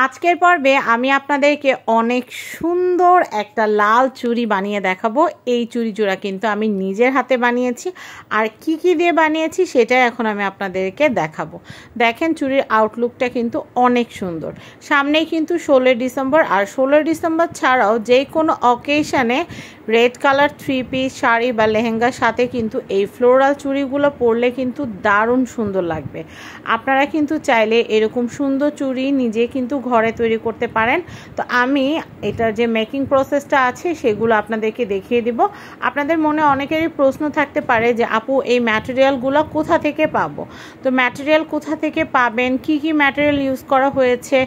আজকের পর্বে আমি আপনাদেরকে অনেক সুন্দর একটা লাল চুড়ি বানিয়ে দেখাবো। এই চুড়ি জোড়া কিন্তু আমি নিজের হাতে বানিয়েছি, আর কি কি দিয়ে বানিয়েছি সেটা এখন আমি আপনাদেরকে দেখাবো। দেখেন চুড়ির আউটলুকটা কিন্তু অনেক সুন্দর। সামনেই কিন্তু 16 ডিসেম্বর, আর 16 ডিসেম্বর ছাড়াও যে কোনো অকেশনে রেড কালার 3 পিস শাড়ি বা লেহেঙ্গার সাথে কিন্তু এই ফ্লোরাল চুড়িগুলো পরলে কিন্তু দারুণ সুন্দর লাগবে। আপনারা কিন্তু চাইলে এরকম সুন্দর চুড়ি নিজে কিন্তু ঘরে তৈরি করতে পারেন। তো আমি এটার যে মেকিং প্রসেসটা আছে সেগুলো আপনাদেরকে দেখিয়ে দিব। আপনাদের মনে অনেকেরই প্রশ্ন থাকতে পারে যে আপু এই ম্যাটেরিয়ালগুলো কোথা থেকে পাবো। তো ম্যাটেরিয়াল কোথা থেকে পাবেন, কি কি ম্যাটেরিয়াল ইউজ করা হয়েছে,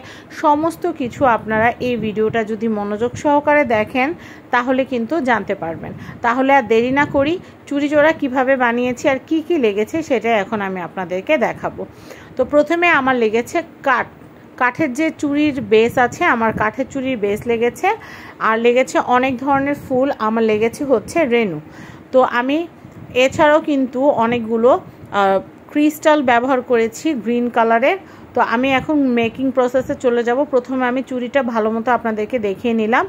সমস্ত কিছু আপনারা এই ভিডিওটা যদি মনোযোগ সহকারে দেখেন তাহলে কিন্তু জানতে পারবেন। তাহলে আর দেরি না করি, চুড়ি জোড়া কীভাবে বানিয়েছি আর কি কি লেগেছে সেটা এখন আমি আপনাদেরকে দেখাবো। তো প্রথমে আমার লেগেছে কাঠের যে চুড়ির বেস আছে, আমার কাঠের চুড়ির বেস লেগেছে, আর লেগেছে অনেক ধরনের ফুল, আমার লেগেছে হচ্ছে রেনু। তো আমি এছাড়াও কিন্তু অনেকগুলো ক্রিস্টাল ব্যবহার করেছি গ্রিন কালারের। তো আমি এখন মেকিং প্রসেসে চলে যাব। প্রথমে আমি চুড়িটা ভালো মতো আপনাদেরকে দেখিয়ে নিলাম।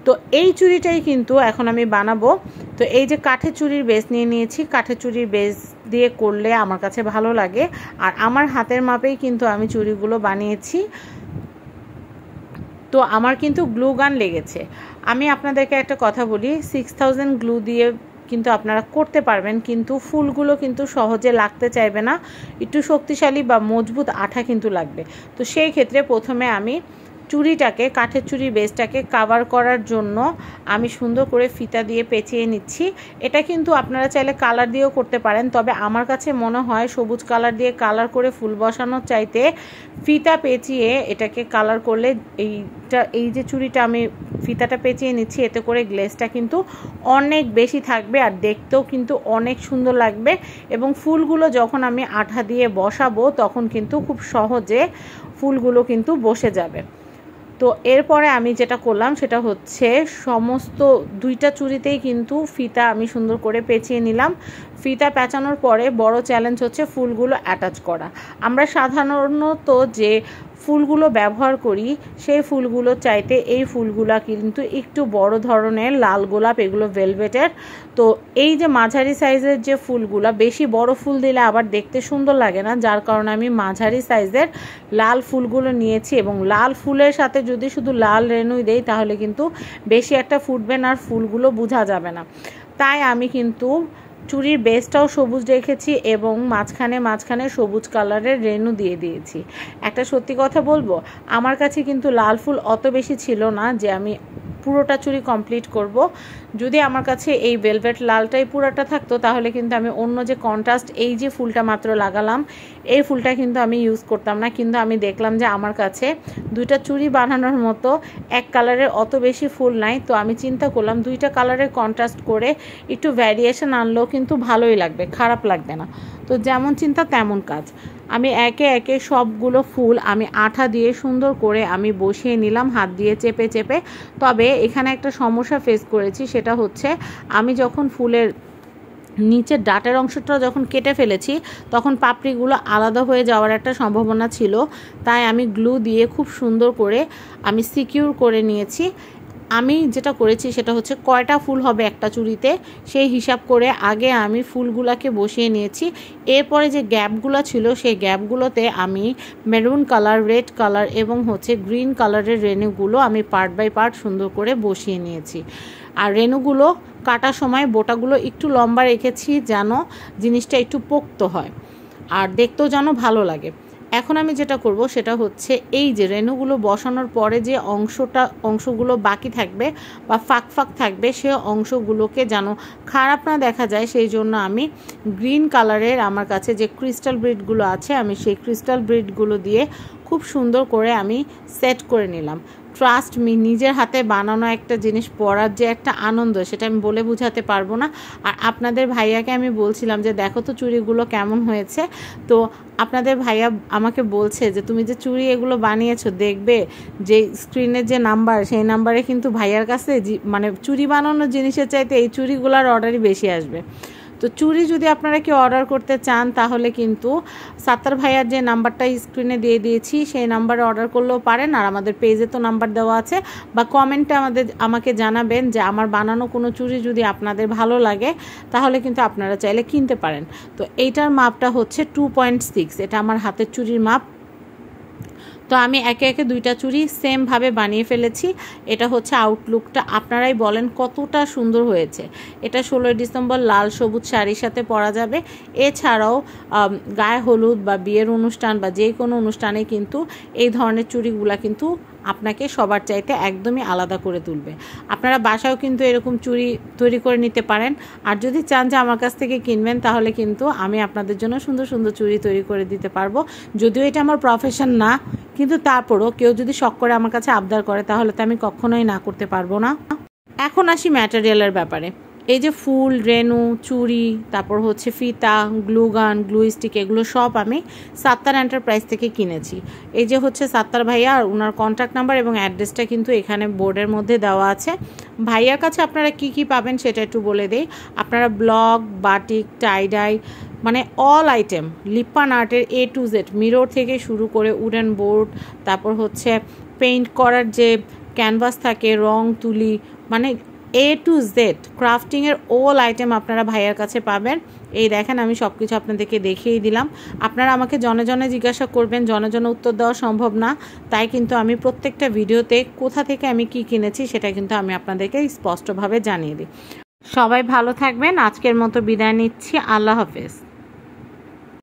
তো এই চুড়িটাই কিন্তু এখন আমি বানাবো। তো এই যে কাঠের চুড়ির বেস নিয়ে নিয়েছি, কাঠের চুড়ির বেস দিয়ে করলে আমার কাছে ভালো লাগে, আর আমার হাতের মাপেই কিন্তু আমি চুড়িগুলো বানিয়েছি। তো আমার কিন্তু গ্লু গান লেগেছে। আমি আপনাদেরকে একটা কথা বলি, 6000 গ্লু দিয়ে কিন্তু আপনারা করতে পারবেন, কিন্তু ফুলগুলো কিন্তু সহজে লাগতে চাইবে না, একটু শক্তিশালী বা মজবুত আঠা কিন্তু লাগবে। তো সেই ক্ষেত্রে প্রথমে আমি চুড়িটাকে, কাঠের চুড়ির বেসটাকে কাভার করার জন্য আমি সুন্দর করে ফিতা দিয়ে পেঁচিয়ে নিচ্ছি। এটা কিন্তু আপনারা চাইলে কালার দিয়েও করতে পারেন, তবে আমার কাছে মনে হয় সবুজ কালার দিয়ে কালার করে ফুল বসানোর চাইতে ফিতা পেঁচিয়ে এটাকে কালার করলে এই যে চুড়িটা আমি ফিতাটা পেঁচিয়ে নিচ্ছি, এতে করে গ্লেজটা কিন্তু অনেক বেশি থাকবে আর দেখতেও কিন্তু অনেক সুন্দর লাগবে, এবং ফুলগুলো যখন আমি আঠা দিয়ে বসাবো তখন কিন্তু খুব সহজে ফুলগুলো কিন্তু বসে যাবে। তো এরপরে আমি যেটা করলাম সেটা হচ্ছে সমস্ত দুইটা চুড়িতেই কিন্তু ফিতা আমি সুন্দর করে পেঁচিয়ে নিলাম। ফিতা পেঁচানোর পরে বড় চ্যালেঞ্জ হচ্ছে ফুলগুলো অ্যাটাচ করা। আমরা সাধারণত যে ফুলগুলো ব্যবহার করি সেই ফুলগুলো চাইতে এই ফুলগুলা কিন্তু একটু বড় ধরনের, লাল গোলাপ, এগুলো ভেলভেটের। তো এই যে মাঝারি সাইজের যে ফুলগুলা, বেশি বড় ফুল দিলে আবার দেখতে সুন্দর লাগে না, যার কারণে আমি মাঝারি সাইজের লাল ফুলগুলো নিয়েছি, এবং লাল ফুলের সাথে যদি শুধু লাল রেনুই দেই তাহলে কিন্তু বেশি একটা ফুটবে না আর ফুলগুলো বোঝা যাবে না। তাই আমি কিন্তু চুড়ির বেসটাও সবুজ রেখেছি এবং মাঝখানে সবুজ কালারের রেনু দিয়ে দিয়েছি। একটা সত্যি কথা বলবো, আমার কাছে কিন্তু লাল ফুল অত বেশি ছিল না যে আমি পুরোটা চুড়ি কমপ্লিট করব। যদি আমার কাছে এই ভেলভেট লালটাই পুরোটা থাকতো তাহলে কিন্তু আমি অন্য যে কন্ট্রাস্ট এই যে ফুলটা মাত্র লাগালাম এই ফুলটা কিন্তু আমি ইউজ করতাম না। কিন্তু আমি দেখলাম যে আমার কাছে দুইটা চুড়ি বানানোর মতো এক কালারের অত বেশি ফুল নাই। তো আমি চিন্তা করলাম দুইটা কালারের কন্ট্রাস্ট করে একটু ভ্যারিয়েশন আনলেও কিন্তু ভালোই লাগবে, খারাপ লাগবে না। তো যেমন চিন্তা তেমন কাজ। আমি একে একে সবগুলো ফুল আমি আঠা দিয়ে সুন্দর করে আমি বসিয়ে নিলাম, হাত দিয়ে চেপে চেপে। তবে এখানে একটা সমস্যা ফেস করেছি, সেটা হচ্ছে আমি যখন ফুলের নিচের ডাটের অংশটা যখন কেটে ফেলেছি তখন পাপড়িগুলো আলাদা হয়ে যাওয়ার একটা সম্ভাবনা ছিল। তাই আমি গ্লু দিয়ে খুব সুন্দর করে আমি সিকিউর করে নিয়েছি। আমি যেটা করেছি সেটা হচ্ছে কয়টা ফুল হবে একটা চুড়িতে সেই হিসাব করে আগে আমি ফুলগুলোকে বসিয়ে নিয়েছি। এরপরে যে গ্যাপগুলো ছিল সেই গ্যাপগুলোতে আমি মেরুন কালার, রেড কালার এবং হচ্ছে গ্রিন কালারের রেনুগুলো আমি পার্ট বাই পার্ট সুন্দর করে বসিয়ে নিয়েছি। আর রেনুগুলো কাটার সময় বোটাগুলো একটু লম্বা রেখেছি যেন জিনিসটা একটু পোক্ত হয় আর দেখতেও যেন ভালো লাগে। এখন আমি যেটা করব সেটা হচ্ছে এই যে রেনুগুলো বসানোর পরে যে অংশগুলো বাকি থাকবে বা ফাঁক থাকবে সে অংশগুলোকে যেন খারাপ না দেখা যায়, সেই জন্য আমি গ্রিন কালারের আমার কাছে যে ক্রিস্টাল ব্রিডগুলো আছে আমি সেই ক্রিস্টাল ব্রিডগুলো দিয়ে খুব সুন্দর করে আমি সেট করে নিলাম। ট্রাস্ট মি, নিজের হাতে বানানো একটা জিনিস পরার যে একটা আনন্দ সেটা আমি বলে বোঝাতে পারবো না। আর আপনাদের ভাইয়াকে আমি বলছিলাম যে দেখো তো চুড়িগুলো কেমন হয়েছে। তো আপনাদের ভাইয়া আমাকে বলছে যে তুমি যে চুড়ি এগুলো বানিয়েছো, দেখবে যে স্ক্রিনের যে নাম্বার সেই নাম্বারে কিন্তু ভাইয়ার কাছে মানে চুড়ি বানানোর জিনিসের চাইতে এই চুড়িগুলোর অর্ডারই বেশি আসবে। তো চুড়ি যদি আপনারা কেউ অর্ডার করতে চান তাহলে কিন্তু সাত্তার ভাইয়ার যে নাম্বারটা স্ক্রিনে দিয়ে দিয়েছি সেই নাম্বারে অর্ডার করলেও পারেন, আর আমাদের পেজে তো নাম্বার দেওয়া আছে, বা কমেন্টে আমাকে জানাবেন যে আমার বানানো কোনো চুড়ি যদি আপনাদের ভালো লাগে তাহলে কিন্তু আপনারা চাইলে কিনতে পারেন। তো এইটার মাপটা হচ্ছে 2.6, এটা আমার হাতের চুড়ির মাপ। তো আমি একে একে দুইটা চুড়ি সেমভাবে বানিয়ে ফেলেছি। এটা হচ্ছে আউটলুকটা, আপনারাই বলেন কতটা সুন্দর হয়েছে। এটা 16 ডিসেম্বর লাল সবুজ শাড়ির সাথে পরা যাবে। এছাড়াও গায়ে হলুদ বা বিয়ের অনুষ্ঠান বা যে কোনো অনুষ্ঠানে কিন্তু এই ধরনের চুড়িগুলা কিন্তু আপনাকে সবার চাইতে একদমই আলাদা করে তুলবে। আপনারা বাসায়ও কিন্তু এরকম চুড়ি তৈরি করে নিতে পারেন, আর যদি চান যে আমার কাছ থেকে কিনবেন তাহলে কিন্তু আমি আপনাদের জন্য সুন্দর সুন্দর চুড়ি তৈরি করে দিতে পারবো। যদিও এটা আমার প্রফেশন না, কিন্তু তারপরও কেউ যদি শখ করে আমার কাছে আবদার করে তাহলে তো আমি কখনোই না করতে পারবো না। এখন আসি ম্যাটেরিয়ালের ব্যাপারে। এই যে ফুল, রেনু, চুড়ি, তারপর হচ্ছে ফিতা, গ্লুগান, গ্লু স্টিক, এগুলো সব আমি সাত্তার এন্টারপ্রাইজ থেকে কিনেছি। এই যে হচ্ছে সাত্তার ভাইয়া, আর ওনার কন্ট্যাক্ট নাম্বার এবং অ্যাড্রেসটা কিন্তু এখানে বোর্ডের মধ্যে দেওয়া আছে। ভাইয়ার কাছে আপনারা কি কি পাবেন সেটা একটু বলে দিই। আপনারা ব্লক, বাটিক, টাইডাই, মানে অল আইটেম, লিপ্পান আর্টের A to Z, মিরর থেকে শুরু করে উডেন বোর্ড, তারপর হচ্ছে পেইন্ট করার যে ক্যানভাস থাকে, রং তুলি, মানে A to Z ক্রাফটিংয়ের অল আইটেম আপনারা ভাইয়ার কাছে পাবেন। এই দেখেন আমি সব কিছু আপনাদেরকে দেখিয়ে দিলাম। আপনারা আমাকে জনে জনে জিজ্ঞাসা করবেন, জনে জনে উত্তর দেওয়া সম্ভব না, তাই কিন্তু আমি প্রত্যেকটা ভিডিওতে কোথা থেকে আমি কি কিনেছি সেটা কিন্তু আমি আপনাদেরকে স্পষ্টভাবে জানিয়ে দিই। সবাই ভালো থাকবেন, আজকের মতো বিদায় নিচ্ছি, আল্লাহ হাফেজ।